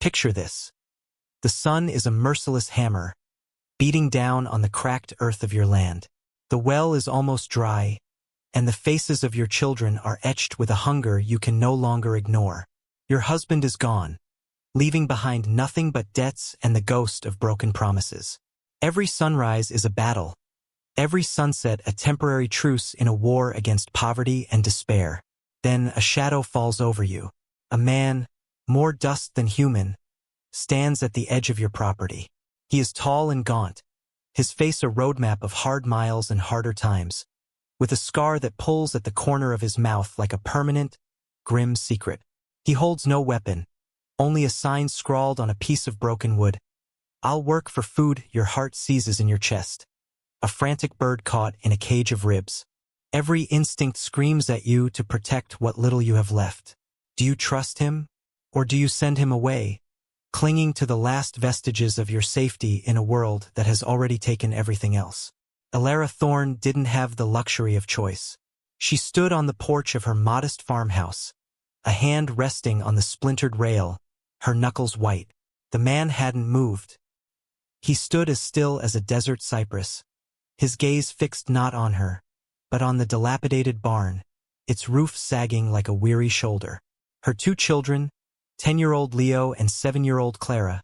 Picture this. The sun is a merciless hammer, beating down on the cracked earth of your land. The well is almost dry, and the faces of your children are etched with a hunger you can no longer ignore. Your husband is gone, leaving behind nothing but debts and the ghost of broken promises. Every sunrise is a battle, every sunset a temporary truce in a war against poverty and despair. Then a shadow falls over you. A man, more dust than human, stands at the edge of your property. He is tall and gaunt, his face a roadmap of hard miles and harder times, with a scar that pulls at the corner of his mouth like a permanent, grim secret. He holds no weapon, only a sign scrawled on a piece of broken wood. "I'll work for food your heart seizes in your chest." A frantic bird caught in a cage of ribs. Every instinct screams at you to protect what little you have left. Do you trust him, or do you send him away, clinging to the last vestiges of your safety in a world that has already taken everything else? Alara Thorne didn't have the luxury of choice. She stood on the porch of her modest farmhouse, a hand resting on the splintered rail, her knuckles white. The man hadn't moved. He stood as still as a desert cypress, his gaze fixed not on her, but on the dilapidated barn, its roof sagging like a weary shoulder. Her two children, 10-year-old Leo and 7-year-old Clara,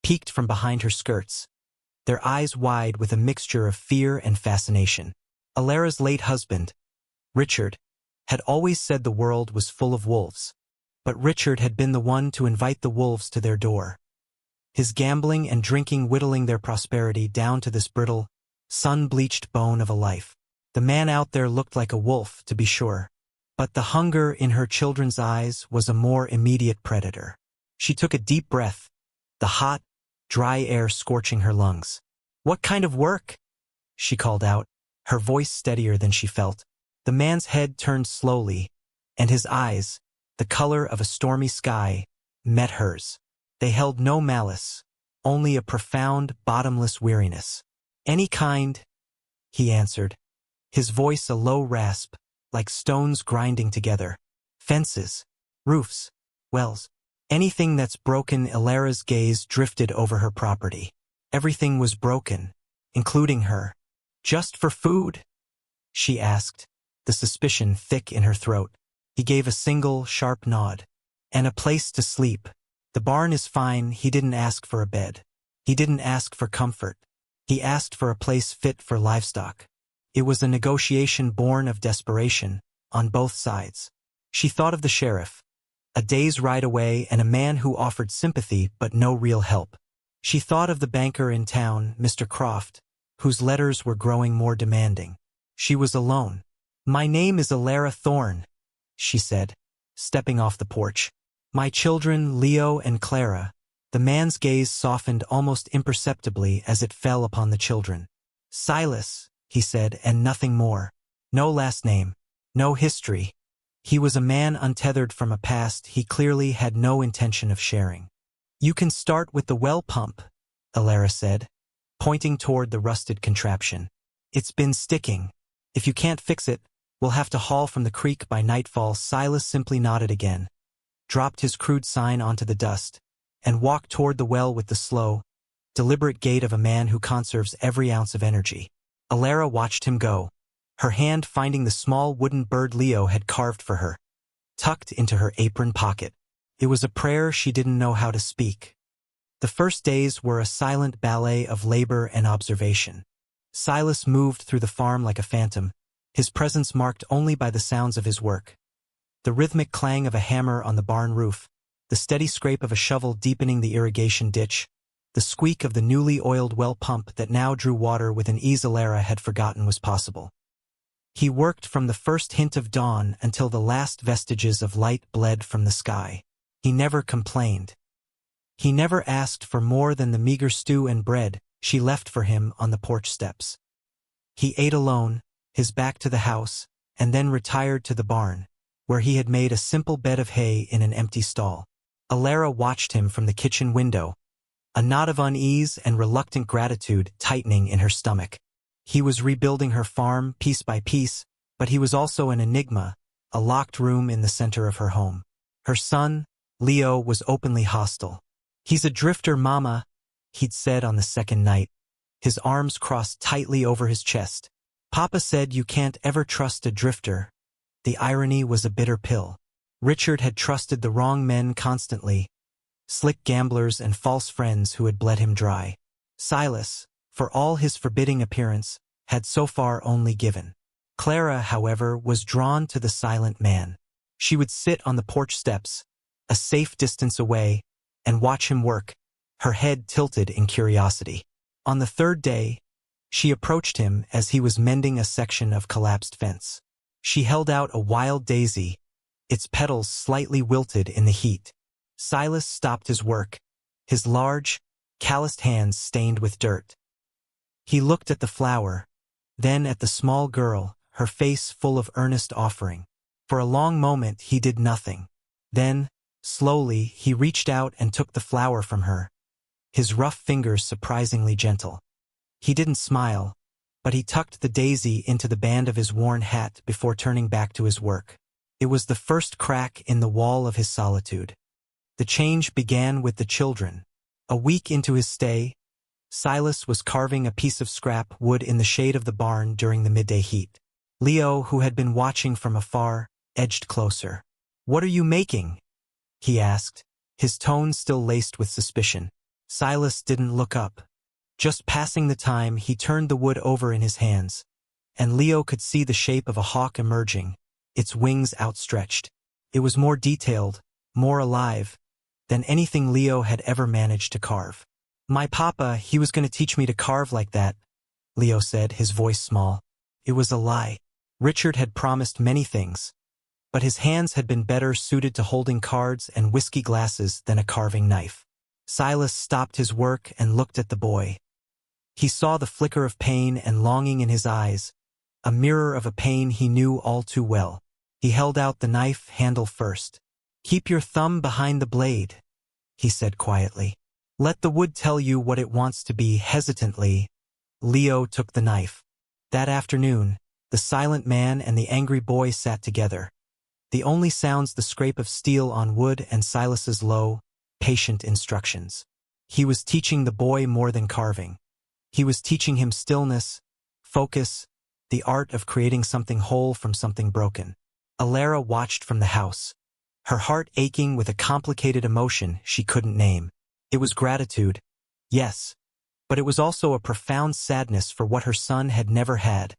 peeked from behind her skirts, their eyes wide with a mixture of fear and fascination. Alara's late husband, Richard, had always said the world was full of wolves, but Richard had been the one to invite the wolves to their door. His gambling and drinking whittling their prosperity down to this brittle, sun-bleached bone of a life. The man out there looked like a wolf, to be sure, but the hunger in her children's eyes was a more immediate predator. She took a deep breath, the hot, dry air scorching her lungs. "What kind of work?" she called out, her voice steadier than she felt. The man's head turned slowly, and his eyes, the color of a stormy sky, met hers. They held no malice, only a profound, bottomless weariness. "Any kind," he answered, his voice a low rasp, like stones grinding together. "Fences, roofs, wells, anything that's broken." Alara's gaze drifted over her property. Everything was broken, including her. "Just for food?" she asked, the suspicion thick in her throat. He gave a single, sharp nod. "And a place to sleep. The barn is fine." He didn't ask for a bed. He didn't ask for comfort. He asked for a place fit for livestock. It was a negotiation born of desperation, on both sides. She thought of the sheriff, a day's ride away, and a man who offered sympathy but no real help. She thought of the banker in town, Mr. Croft, whose letters were growing more demanding. She was alone. "My name is Alara Thorne," she said, stepping off the porch. "My children, Leo and Clara." The man's gaze softened almost imperceptibly as it fell upon the children. "Silas," he said, and nothing more. No last name, no history. He was a man untethered from a past he clearly had no intention of sharing. "You can start with the well pump," Alara said, pointing toward the rusted contraption. "It's been sticking. If you can't fix it, we'll have to haul from the creek by nightfall." Silas simply nodded again, dropped his crude sign onto the dust, and walked toward the well with the slow, deliberate gait of a man who conserves every ounce of energy. Alara watched him go, her hand finding the small wooden bird Leo had carved for her, tucked into her apron pocket. It was a prayer she didn't know how to speak. The first days were a silent ballet of labor and observation. Silas moved through the farm like a phantom, his presence marked only by the sounds of his work. The rhythmic clang of a hammer on the barn roof, the steady scrape of a shovel deepening the irrigation ditch, the squeak of the newly oiled well pump that now drew water with an ease Alara had forgotten was possible. He worked from the first hint of dawn until the last vestiges of light bled from the sky. He never complained. He never asked for more than the meager stew and bread she left for him on the porch steps. He ate alone, his back to the house, and then retired to the barn, where he had made a simple bed of hay in an empty stall. Alara watched him from the kitchen window, a knot of unease and reluctant gratitude tightening in her stomach. He was rebuilding her farm piece by piece, but he was also an enigma, a locked room in the center of her home. Her son, Leo, was openly hostile. "He's a drifter, Mama," he'd said on the second night, his arms crossed tightly over his chest. "Papa said you can't ever trust a drifter." The irony was a bitter pill. Richard had trusted the wrong men constantly, slick gamblers and false friends who had bled him dry. Silas, for all his forbidding appearance, had so far only given. Clara, however, was drawn to the silent man. She would sit on the porch steps, a safe distance away, and watch him work, her head tilted in curiosity. On the third day, she approached him as he was mending a section of collapsed fence. She held out a wild daisy, its petals slightly wilted in the heat. Silas stopped his work, his large, calloused hands stained with dirt. He looked at the flower, then at the small girl, her face full of earnest offering. For a long moment he did nothing. Then, slowly, he reached out and took the flower from her, his rough fingers surprisingly gentle. He didn't smile, but he tucked the daisy into the band of his worn hat before turning back to his work. It was the first crack in the wall of his solitude. The change began with the children. A week into his stay, Silas was carving a piece of scrap wood in the shade of the barn during the midday heat. Leo, who had been watching from afar, edged closer. "What are you making?" he asked, his tone still laced with suspicion. Silas didn't look up. Just passing the time, he turned the wood over in his hands, and Leo could see the shape of a hawk emerging, its wings outstretched. It was more detailed, more alive, than anything Leo had ever managed to carve. "My papa, he was going to teach me to carve like that," Leo said, his voice small. It was a lie. Richard had promised many things, but his hands had been better suited to holding cards and whiskey glasses than a carving knife. Silas stopped his work and looked at the boy. He saw the flicker of pain and longing in his eyes, a mirror of a pain he knew all too well. He held out the knife handle first. "Keep your thumb behind the blade," he said quietly. "Let the wood tell you what it wants to be." Hesitantly, Leo took the knife. That afternoon, the silent man and the angry boy sat together. The only sounds the scrape of steel on wood and Silas's low, patient instructions. He was teaching the boy more than carving. He was teaching him stillness, focus, the art of creating something whole from something broken. Alara watched from the house, her heart aching with a complicated emotion she couldn't name. It was gratitude, yes, but it was also a profound sadness for what her son had never had,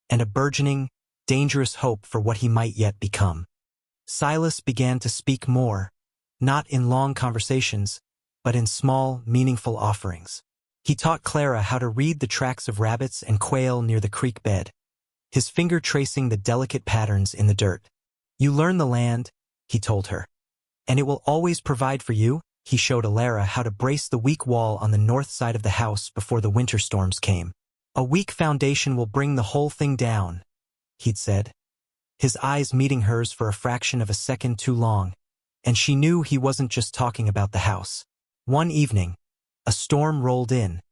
and a burgeoning, dangerous hope for what he might yet become. Silas began to speak more, not in long conversations, but in small, meaningful offerings. He taught Clara how to read the tracks of rabbits and quail near the creek bed, his finger tracing the delicate patterns in the dirt. "You learn the land," he told her, "and it will always provide for you." He showed Alara how to brace the weak wall on the north side of the house before the winter storms came. "A weak foundation will bring the whole thing down," he'd said, his eyes meeting hers for a fraction of a second too long, and she knew he wasn't just talking about the house. One evening, a storm rolled in,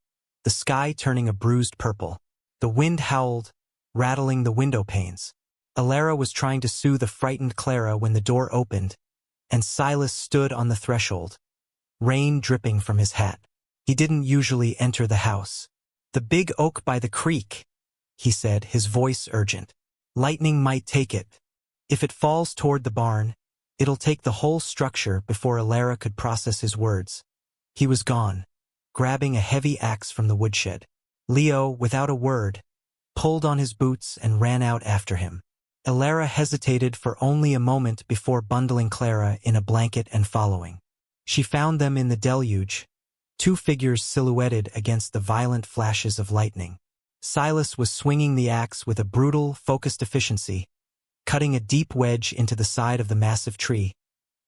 the sky turning a bruised purple. The wind howled, rattling the window panes. Alara was trying to soothe the frightened Clara when the door opened, and Silas stood on the threshold, rain dripping from his hat. He didn't usually enter the house. "The big oak by the creek," he said, his voice urgent. "Lightning might take it. If it falls toward the barn, it'll take the whole structure." Before Alara could process his words, he was gone, grabbing a heavy axe from the woodshed. Leo, without a word, pulled on his boots and ran out after him. Alara hesitated for only a moment before bundling Clara in a blanket and following. She found them in the deluge, two figures silhouetted against the violent flashes of lightning. Silas was swinging the axe with a brutal, focused efficiency, cutting a deep wedge into the side of the massive tree,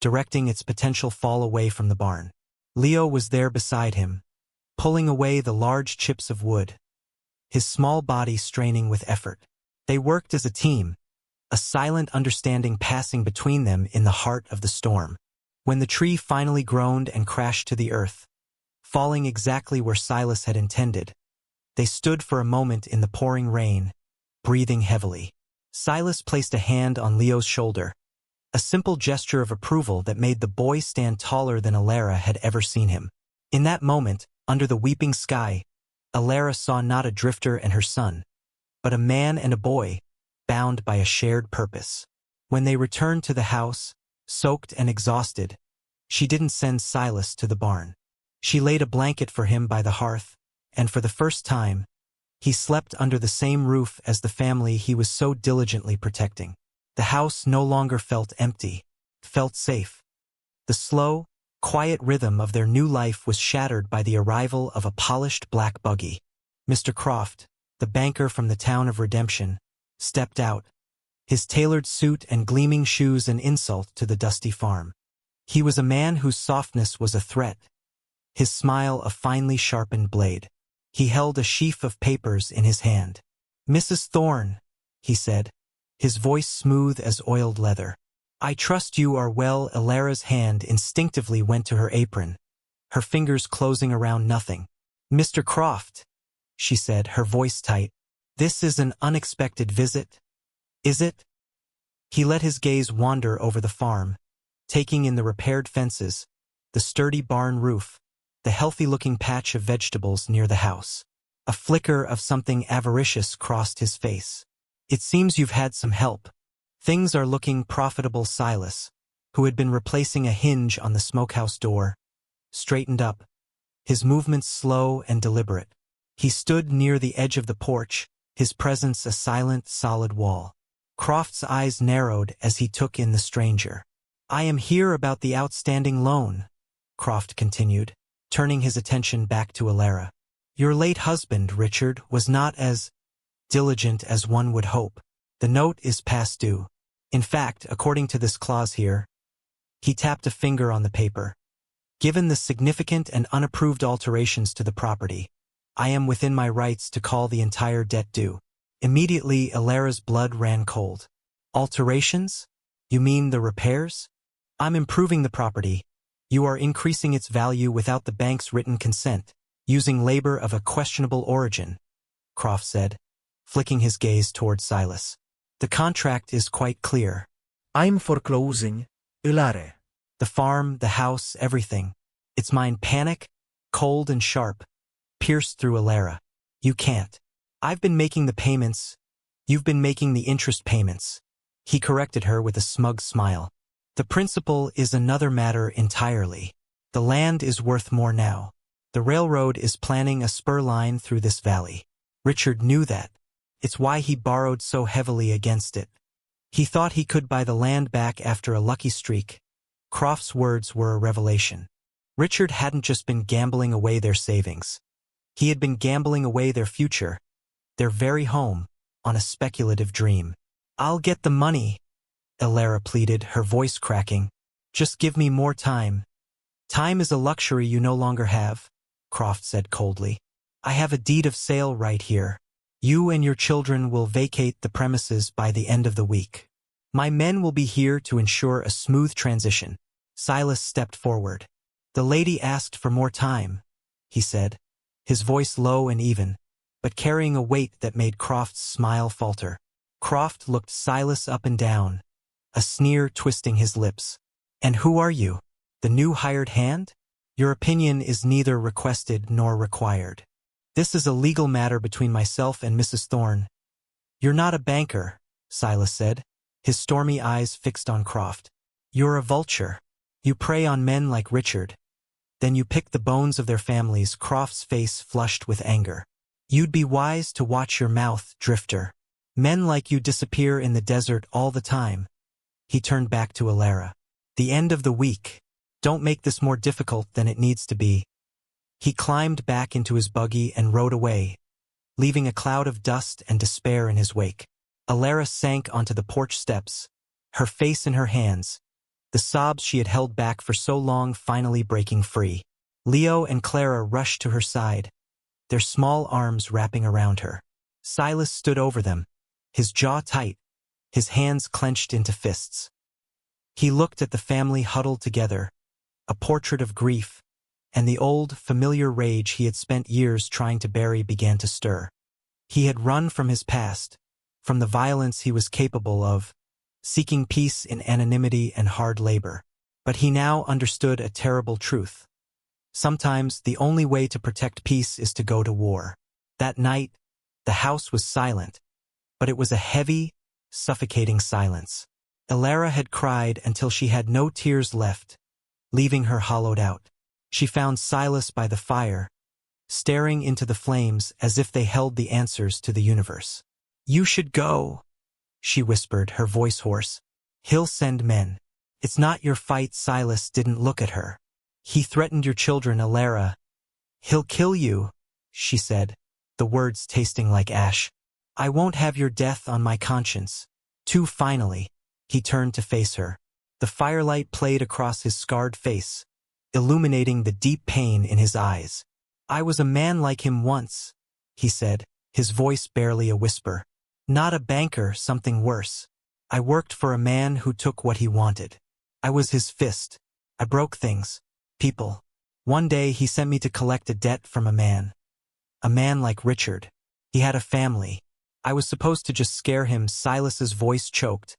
directing its potential fall away from the barn. Leo was there beside him, pulling away the large chips of wood, his small body straining with effort. They worked as a team, a silent understanding passing between them in the heart of the storm. When the tree finally groaned and crashed to the earth, falling exactly where Silas had intended, they stood for a moment in the pouring rain, breathing heavily. Silas placed a hand on Leo's shoulder, a simple gesture of approval that made the boy stand taller than Alara had ever seen him. In that moment, under the weeping sky, Alara saw not a drifter and her son, but a man and a boy, bound by a shared purpose. When they returned to the house, soaked and exhausted, she didn't send Silas to the barn. She laid a blanket for him by the hearth, and for the first time, he slept under the same roof as the family he was so diligently protecting. The house no longer felt empty, felt safe. The slow, quiet rhythm of their new life was shattered by the arrival of a polished black buggy. Mr. Croft, the banker from the town of Redemption, stepped out, his tailored suit and gleaming shoes an insult to the dusty farm. He was a man whose softness was a threat, his smile a finely sharpened blade. He held a sheaf of papers in his hand. "Mrs. Thorne," he said, his voice smooth as oiled leather. "I trust you are well." Alara's hand instinctively went to her apron, her fingers closing around nothing. "Mr. Croft," she said, her voice tight, "this is an unexpected visit, is it?" He let his gaze wander over the farm, taking in the repaired fences, the sturdy barn roof, the healthy-looking patch of vegetables near the house. A flicker of something avaricious crossed his face. "It seems you've had some help. Things are looking profitable." Silas, who had been replacing a hinge on the smokehouse door, straightened up, his movements slow and deliberate. He stood near the edge of the porch, his presence a silent, solid wall. Croft's eyes narrowed as he took in the stranger. "I am here about the outstanding loan," Croft continued, turning his attention back to Alara. "Your late husband, Richard, was not as diligent as one would hope. The note is past due. In fact, according to this clause here," he tapped a finger on the paper, "given the significant and unapproved alterations to the property, I am within my rights to call the entire debt due." Immediately, Alara's blood ran cold. "Alterations? You mean the repairs?" "I'm improving the property. You are increasing its value without the bank's written consent, using labor of a questionable origin," Croft said, flicking his gaze toward Silas. "The contract is quite clear. I'm foreclosing, Ulare." The farm, the house, everything. Its mind panic, cold and sharp, pierced through Alara. "You can't. I've been making the payments. You've been making the interest payments." He corrected her with a smug smile. "The principal is another matter entirely. The land is worth more now. The railroad is planning a spur line through this valley. Richard knew that. It's why he borrowed so heavily against it. He thought he could buy the land back after a lucky streak." Croft's words were a revelation. Richard hadn't just been gambling away their savings. He had been gambling away their future, their very home, on a speculative dream. "I'll get the money," Alara pleaded, her voice cracking. "Just give me more time." "Time is a luxury you no longer have," Croft said coldly. "I have a deed of sale right here. You and your children will vacate the premises by the end of the week. My men will be here to ensure a smooth transition." Silas stepped forward. "The lady asked for more time," he said, his voice low and even, but carrying a weight that made Croft's smile falter. Croft looked Silas up and down, a sneer twisting his lips. "And who are you? The new hired hand? Your opinion is neither requested nor required. This is a legal matter between myself and Mrs. Thorne." "You're not a banker," Silas said, his stormy eyes fixed on Croft. "You're a vulture. You prey on men like Richard. Then you pick the bones of their families." Croft's face flushed with anger. "You'd be wise to watch your mouth, drifter. Men like you disappear in the desert all the time." He turned back to Alara. "The end of the week. Don't make this more difficult than it needs to be." He climbed back into his buggy and rode away, leaving a cloud of dust and despair in his wake. Alara sank onto the porch steps, her face in her hands, the sobs she had held back for so long finally breaking free. Leo and Clara rushed to her side, their small arms wrapping around her. Silas stood over them, his jaw tight, his hands clenched into fists. He looked at the family huddled together, a portrait of grief, and the old, familiar rage he had spent years trying to bury began to stir. He had run from his past, from the violence he was capable of, seeking peace in anonymity and hard labor. But he now understood a terrible truth. Sometimes the only way to protect peace is to go to war. That night, the house was silent, but it was a heavy, suffocating silence. Ilara had cried until she had no tears left, leaving her hollowed out. She found Silas by the fire, staring into the flames as if they held the answers to the universe. "You should go," she whispered, her voice hoarse. "He'll send men. It's not your fight." Silas didn't look at her. "He threatened your children, Ilara." "He'll kill you," she said, the words tasting like ash. "I won't have your death on my conscience." Finally, he turned to face her. The firelight played across his scarred face, illuminating the deep pain in his eyes. "I was a man like him once," he said, his voice barely a whisper. "Not a banker, something worse. I worked for a man who took what he wanted. I was his fist. I broke things. People. One day he sent me to collect a debt from a man. A man like Richard. He had a family. I was supposed to just scare him." Silas's voice choked,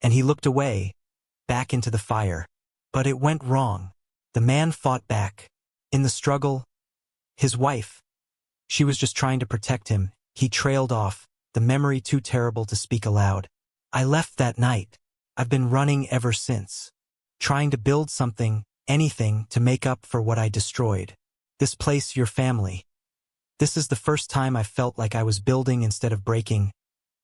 and he looked away, back into the fire. But it went wrong. The man fought back. In the struggle, his wife. She was just trying to protect him. He trailed off, the memory too terrible to speak aloud. "I left that night. I've been running ever since. Trying to build something, anything, to make up for what I destroyed. This place, your family. This is the first time I felt like I was building instead of breaking."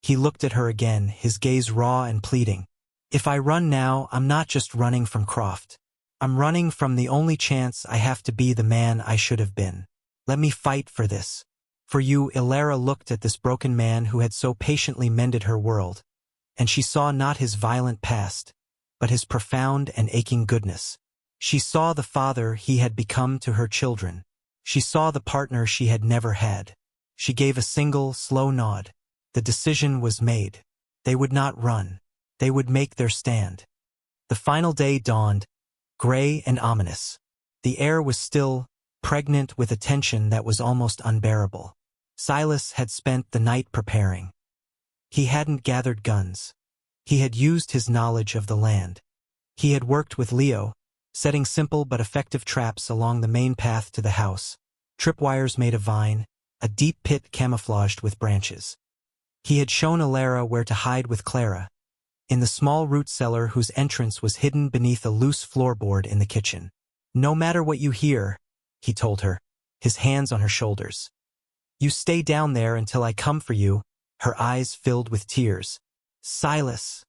He looked at her again, his gaze raw and pleading. "If I run now, I'm not just running from Croft. I'm running from the only chance I have to be the man I should have been. Let me fight for this. For you." Ilara looked at this broken man who had so patiently mended her world, and she saw not his violent past, but his profound and aching goodness. She saw the father he had become to her children. She saw the partner she had never had. She gave a single, slow nod. The decision was made. They would not run. They would make their stand. The final day dawned, gray and ominous. The air was still, pregnant with a tension that was almost unbearable. Silas had spent the night preparing. He hadn't gathered guns. He had used his knowledge of the land. He had worked with Leo, setting simple but effective traps along the main path to the house, tripwires made of vine, a deep pit camouflaged with branches. He had shown Ilara where to hide with Clara, in the small root cellar whose entrance was hidden beneath a loose floorboard in the kitchen. "No matter what you hear," he told her, his hands on her shoulders. "You stay down there until I come for you." Her eyes filled with tears. "Silas."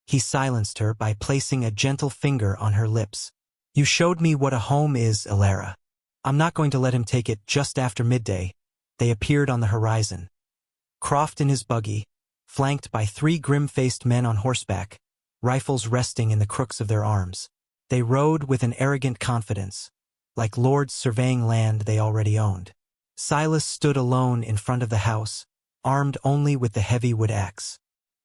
He silenced her by placing a gentle finger on her lips. "You showed me what a home is, Ilara. I'm not going to let him take it." Just after midday, they appeared on the horizon. Croft in his buggy, flanked by 3 grim-faced men on horseback, rifles resting in the crooks of their arms. They rode with an arrogant confidence, like lords surveying land they already owned. Silas stood alone in front of the house, armed only with the heavy wood axe.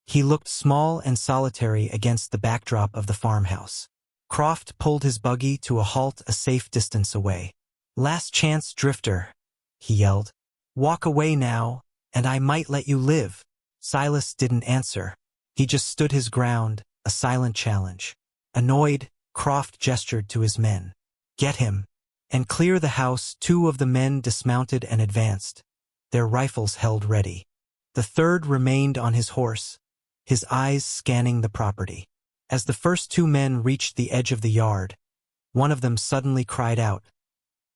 He looked small and solitary against the backdrop of the farmhouse. Croft pulled his buggy to a halt a safe distance away. "Last chance, Drifter," he yelled. "Walk away now, and I might let you live." Silas didn't answer. He just stood his ground, a silent challenge. Annoyed, Croft gestured to his men. "Get him, and clear the house." 2 of the men dismounted and advanced, their rifles held ready. The third remained on his horse, his eyes scanning the property. As the first 2 men reached the edge of the yard, one of them suddenly cried out,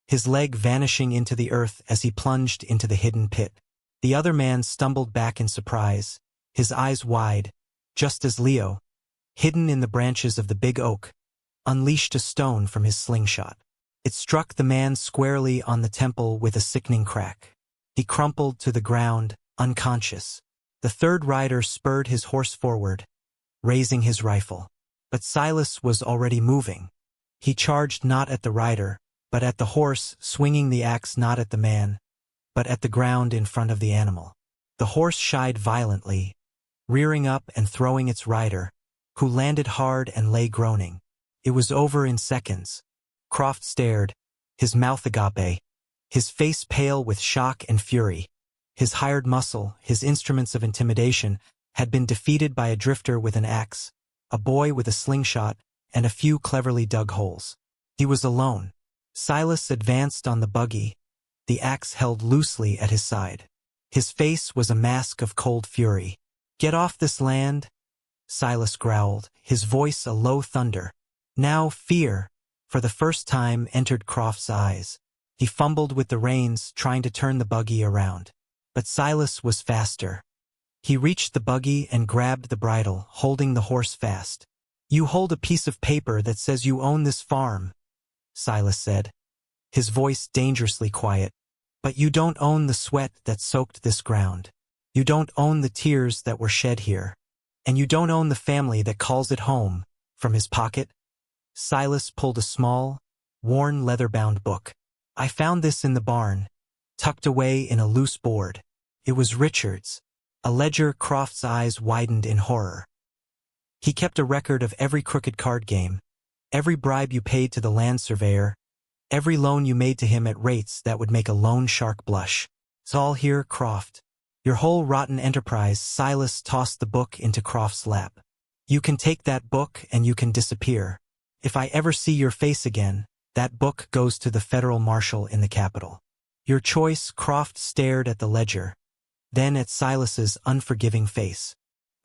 his leg vanishing into the earth as he plunged into the hidden pit. The other man stumbled back in surprise, his eyes wide, just as Leo, hidden in the branches of the big oak, unleashed a stone from his slingshot. It struck the man squarely on the temple with a sickening crack. He crumpled to the ground, unconscious. The third rider spurred his horse forward, raising his rifle. But Silas was already moving. He charged not at the rider, but at the horse, swinging the axe not at the man, but at the ground in front of the animal. The horse shied violently, rearing up and throwing its rider, who landed hard and lay groaning. It was over in seconds. Croft stared, his mouth agape, his face pale with shock and fury. His hired muscle, his instruments of intimidation, had been defeated by a drifter with an axe, a boy with a slingshot, and a few cleverly dug holes. He was alone. Silas advanced on the buggy, the axe held loosely at his side. His face was a mask of cold fury. "Get off this land," Silas growled, his voice a low thunder. Now fear, for the first time, entered Croft's eyes. He fumbled with the reins, trying to turn the buggy around. But Silas was faster. He reached the buggy and grabbed the bridle, holding the horse fast. "You hold a piece of paper that says you own this farm," Silas said, his voice dangerously quiet. "But you don't own the sweat that soaked this ground. You don't own the tears that were shed here. And you don't own the family that calls it home." From his pocket, Silas pulled a small, worn leather-bound book. "I found this in the barn, tucked away in a loose board." It was Richard's. A ledger. Croft's eyes widened in horror. He kept a record of every crooked card game, every bribe you paid to the land surveyor, every loan you made to him at rates that would make a loan shark blush. "It's all here, Croft. Your whole rotten enterprise." Silas tossed the book into Croft's lap. "You can take that book and you can disappear. If I ever see your face again, that book goes to the federal marshal in the Capitol." "Your choice." Croft stared at the ledger, then at Silas's unforgiving face.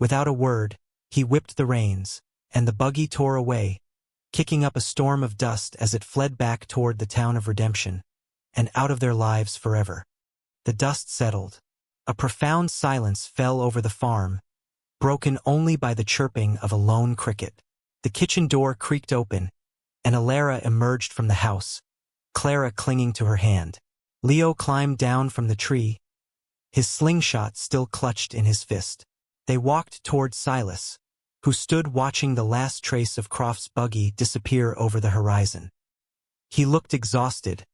Without a word, he whipped the reins, and the buggy tore away, kicking up a storm of dust as it fled back toward the town of Redemption, and out of their lives forever. The dust settled. A profound silence fell over the farm, broken only by the chirping of a lone cricket. The kitchen door creaked open, and Alara emerged from the house, Clara clinging to her hand. Leo climbed down from the tree, his slingshot still clutched in his fist. They walked toward Silas, who stood watching the last trace of Croft's buggy disappear over the horizon. He looked exhausted,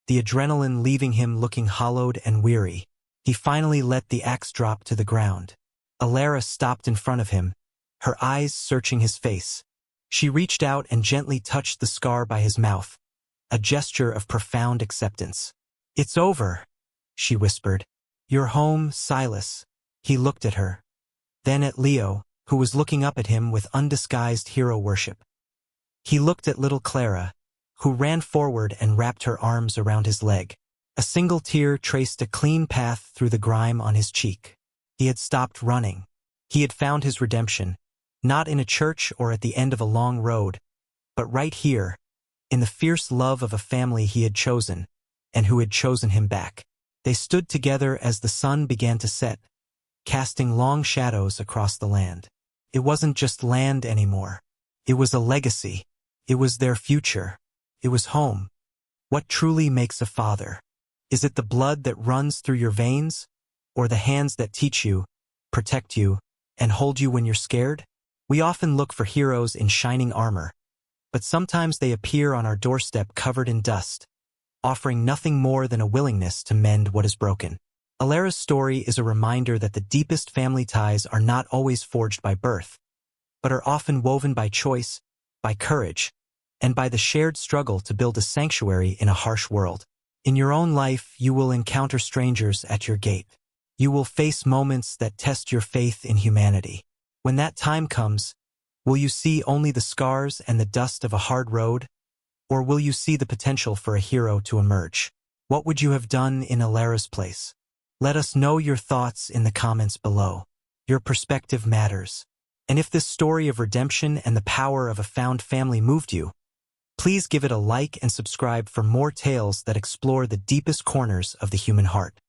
the adrenaline leaving him looking hollowed and weary. He finally let the axe drop to the ground. Alara stopped in front of him, her eyes searching his face. She reached out and gently touched the scar by his mouth, a gesture of profound acceptance. "It's over," she whispered. "You're home, Silas." He looked at her, then at Leo, who was looking up at him with undisguised hero worship. He looked at little Clara, who ran forward and wrapped her arms around his leg. A single tear traced a clean path through the grime on his cheek. He had stopped running. He had found his redemption, not in a church or at the end of a long road, but right here, in the fierce love of a family he had chosen, and who had chosen him back. They stood together as the sun began to set, casting long shadows across the land. It wasn't just land anymore. It was a legacy. It was their future. It was home. What truly makes a father? Is it the blood that runs through your veins, or the hands that teach you, protect you, and hold you when you're scared? We often look for heroes in shining armor, but sometimes they appear on our doorstep covered in dust, offering nothing more than a willingness to mend what is broken. Alara's story is a reminder that the deepest family ties are not always forged by birth, but are often woven by choice, by courage, and by the shared struggle to build a sanctuary in a harsh world. In your own life, you will encounter strangers at your gate. You will face moments that test your faith in humanity. When that time comes, will you see only the scars and the dust of a hard road, or will you see the potential for a hero to emerge? What would you have done in Alara's place? Let us know your thoughts in the comments below. Your perspective matters. And if this story of redemption and the power of a found family moved you, please give it a like and subscribe for more tales that explore the deepest corners of the human heart.